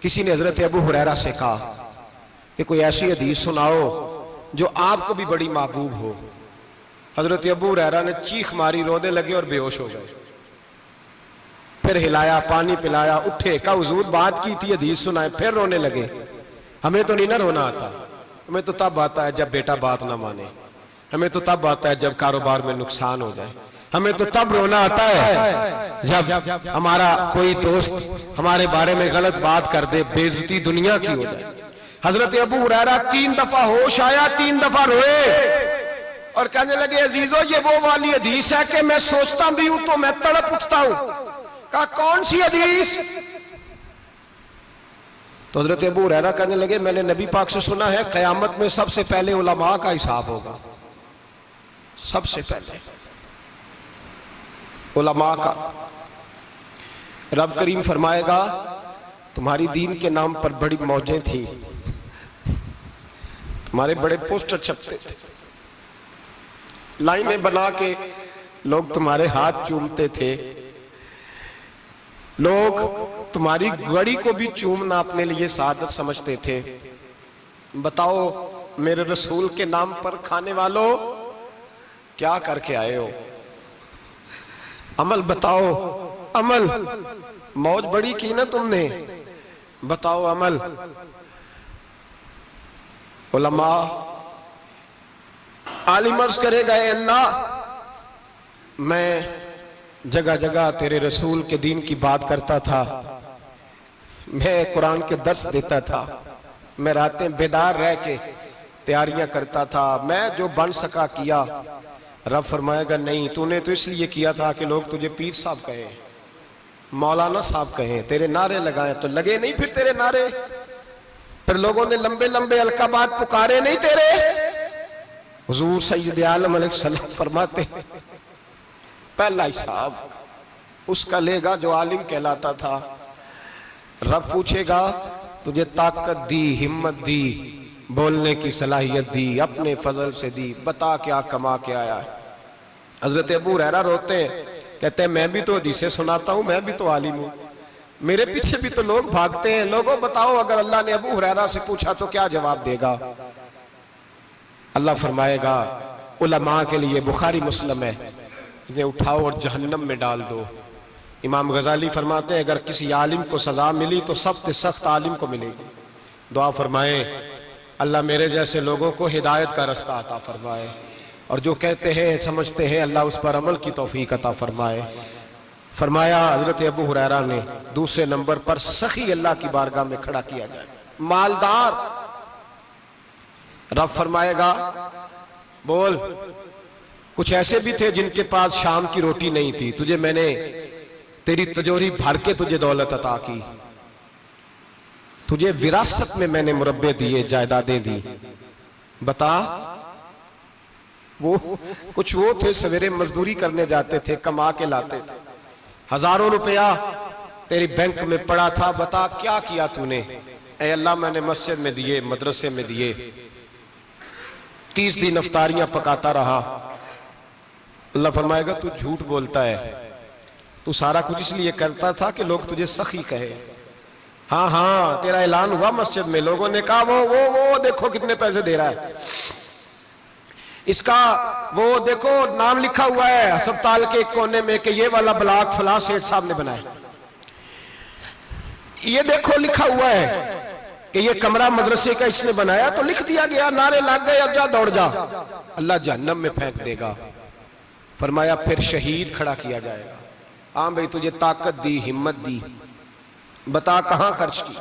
किसी ने हजरत अबू हुरैरा से कहा कि कोई ऐसी हदीस सुनाओ जो आपको भी बड़ी महबूब हो। हजरत अबू हुरैरा ने चीख मारी, रोने लगे और बेहोश हो गए। फिर हिलाया, पानी पिलाया, उठे, कहा हुजूर बात की थी, हदीस सुनाए, फिर रोने लगे। हमें तो नहीं ना रोना आता, हमें तो तब आता है जब बेटा बात ना माने, हमें तो तब आता है जब कारोबार में नुकसान हो जाए, हमें तो तब रोना आता है जब हमारा कोई दोस्त हमारे बारे में गलत बात कर दे, बेइज्जती दुनिया की हो जाए। हजरत अबू हुरैरा 3 दफा होश आया, 3 दफा रोए और कहने लगे अजीजों ये वो वाली हदीस है कि मैं सोचता भी हूं तो मैं तड़प उठता हूं। कहा कौन सी हदीस? तो हजरत अबू हुरैरा कहने लगे मैंने नबी पाक से सुना है कयामत में सबसे पहले उलमा का हिसाब होगा, सबसे पहले उलमा का। रब करीम फरमाएगा तुम्हारी दीन के नाम पर बड़ी मौजें थी, तुम्हारे बड़े पोस्टर छपते थे, लाइनें बना के लोग तुम्हारे हाथ चूमते थे, लोग तुम्हारी घड़ी को भी चूमना अपने लिए सादत समझते थे। बताओ मेरे रसूल के नाम पर खाने वालों क्या करके आए हो? अमल बताओ, अमल। मौज बड़ी की ना तुमने, बताओ अमल। उलमा आलिम अर्ज करेगा अल्लाह मैं जगह जगह तेरे रसूल के दीन की बात करता था, मैं कुरान के दर्स देता था, मैं रातें बेदार रह के तैयारियां करता था, मैं जो बन सका किया। रब फरमाएगा नहीं, तूने तो इसलिए किया था कि लोग तुझे पीर साहब कहें, मौलाना साहब कहें, तेरे नारे लगाए तो लगे नहीं फिर तेरे नारे, फिर लोगों ने लंबे लंबे अलकाबात पुकारे नहीं तेरे। हुजूर सैयद आलम अलैहिस्सलाम फरमाते हैं पहला हिसाब उसका लेगा जो आलिम कहलाता था। रब पूछेगा तुझे ताकत दी, हिम्मत दी, बोलने की सलाहियत दी, अपने फजल से दी, बता क्या कमा के आया है। हजरत अबू हुरैरा रोते हैं, कहते हैं मैं भी तो हदीसें सुनाता हूं, मैं भी तो आलिम हूं, मेरे पीछे भी तो लोग भागते हैं। लोगों बताओ अगर अल्लाह ने अबू हुरैरा से पूछा तो क्या जवाब देगा? अल्लाह फरमाएगा उलमा के लिए बुखारी मुस्लिम है, इन्हें उठाओ और जहन्नम में डाल दो। इमाम गजाली फरमाते हैं अगर किसी आलिम को सजा मिली तो सबसे सख्त आलिम को मिलेगी। दुआ फरमाए अल्लाह मेरे जैसे लोगों को हिदायत का रास्ता अता फरमाए, और जो कहते हैं समझते हैं अल्लाह उस पर अमल की तौफीक अता फरमाए। फरमाया हजरत अबू हुरैरा ने दूसरे नंबर पर सखी अल्लाह की बारगाह में खड़ा किया जाए, मालदार। रब फरमाएगा बोल कुछ ऐसे भी थे जिनके पास शाम की रोटी नहीं थी, तुझे मैंने तेरी तिजोरी भर के तुझे दौलत अता की, तुझे विरासत में मैंने मुरब्बे दिए, जायदादें दी। बता वो कुछ वो थे सवेरे मजदूरी करने जाते थे, कमा के लाते थे, हजारों रुपया तेरी बैंक में पड़ा था, बता क्या किया तूने? ऐ अल्लाह मैंने मस्जिद में दिए, मदरसे में दिए, 30 दिन अफ्तारियां पकाता रहा। अल्लाह फरमाएगा तू झूठ बोलता है, तू सारा कुछ इसलिए करता था कि लोग तुझे सखी कहे। हाँ हाँ तेरा ऐलान हुआ मस्जिद में, लोगों ने कहा वो देखो कितने पैसे दे रहा है, इसका वो देखो नाम लिखा हुआ है अस्पताल के एक कोने में कि ये वाला ब्लॉक फलां सेठ साहब ने बनाया, ये देखो लिखा हुआ है कि ये कमरा मदरसे का इसने बनाया, तो लिख दिया गया, नारे लग गए, अब जा दौड़ जा। अल्लाह जहन्नम में फेंक देगा। फरमाया फिर शहीद खड़ा किया जाएगा। हाँ भाई तुझे ताकत दी, हिम्मत दी, बता कहां खर्च की,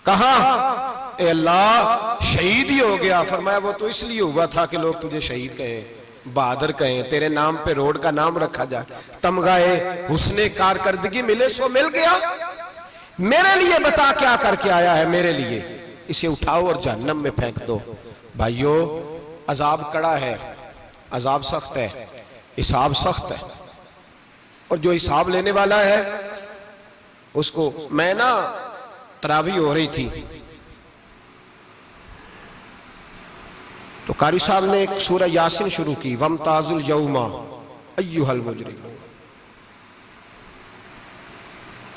कहां? ए अल्लाह शहीद ही हो गया। फरमाया वो तो इसलिए हुआ था कि लोग तुझे शहीद कहें, बहादुर कहें, तेरे नाम पे रोड का नाम रखा जाए, तमगाए हुस्ने कारकर्दगी मिले, सो मिल गया। मेरे लिए बता क्या करके आया है मेरे लिए, इसे उठाओ और जहन्नम में फेंक दो। भाइयों अजाब कड़ा है, अजाब सख्त है, हिसाब सख्त है, और जो हिसाब लेने वाला है उसको, मैं ना तरावी हो रही थी तो कारी साहब ने एक सूरह यासीन शुरू की, वमताजुल यौमा अय्युहल मुजरिमून।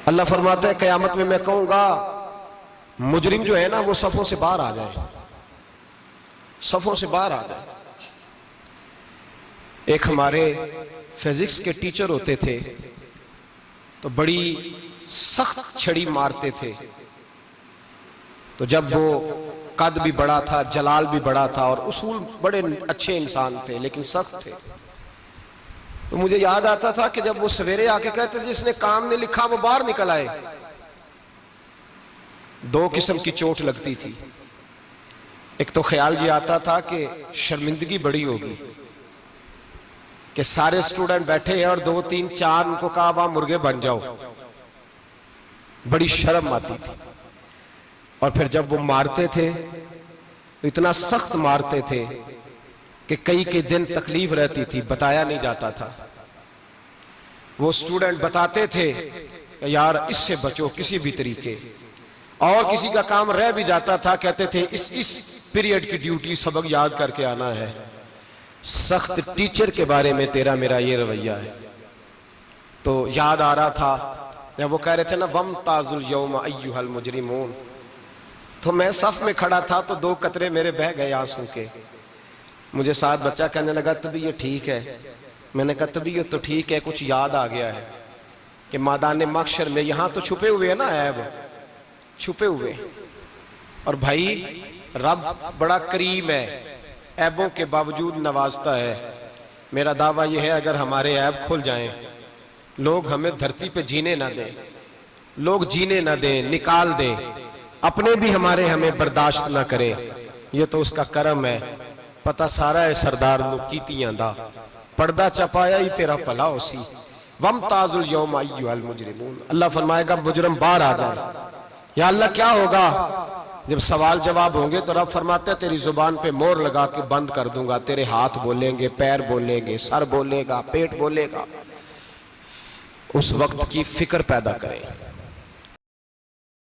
अल्लाह फरमाता है क़यामत में मैं कहूंगा मुजरिम जो है ना वो सफ़ों से बाहर आ जाए, सफ़ों से बाहर आ जाए। एक हमारे फिजिक्स के टीचर होते थे तो बड़ी सख्त छड़ी मारते थे। तो जब वो कद भी बड़ा था, जलाल भी बड़ा था और उसूल बड़े अच्छे इंसान थे लेकिन सख्त थे, तो मुझे याद आता था कि जब वो सवेरे आके कहते थे जिसने काम नहीं लिखा वो बाहर निकल आए। दो किस्म की चोट लगती थी। एक तो ख्याल ये आता था कि शर्मिंदगी बड़ी होगी कि सारे स्टूडेंट बैठे हैं और 2 3 4 उनको कहा वहां मुर्गे बन जाओ, बड़ी शर्म आती थी। और फिर जब वो मारते थे तो इतना सख्त मारते थे कि कई दिन तकलीफ रहती थी, बताया नहीं जाता था। वो स्टूडेंट बताते थे कि यार इससे बचो किसी भी तरीके, और किसी का काम रह भी जाता था कहते थे इस पीरियड की ड्यूटी सबक याद करके आना है। सख्त टीचर के बारे में तेरा मेरा ये रवैया है। तो याद आ रहा था जब वो कह रहे थे ना वम ताजुल यौम अय्युहल मुजरिमून, तो मैं सफ में खड़ा था तो 2 कतरे मेरे बह गए आंसू के। मुझे साथ बच्चा कहने लगा तबीयत ठीक है। मैंने कहा तबीयत तो ठीक है, कुछ याद आ गया है कि मैदान महशर में यहां तो छुपे हुए हैं ना ऐब, छुपे हुए। और भाई रब बड़ा करीम है, ऐबों के बावजूद नवाजता है। मेरा दावा यह है अगर हमारे ऐब खुल जाएं, लोग हमें धरती पे जीने ना दें, लोग जीने ना दें, निकाल दें, अपने भी हमें बर्दाश्त ना करें, ये तो उसका करम है। पता सारा है सरदार नु कीतियां दा, पर्दा चपाया ही तेरा भला होसी। वम ताजुल यौम अय्युहल मुजरिमून, अल्लाह फरमाएगा मुजरम बाहर आ जाए। या अल्लाह क्या होगा जब सवाल जवाब होंगे? तो रब फरमाते हैं तेरी जुबान पे मोहर लगा के बंद कर दूंगा, तेरे हाथ बोलेंगे, पैर बोलेंगे, सर बोलेगा, पेट बोलेगा। उस वक्त की फिक्र पैदा करें।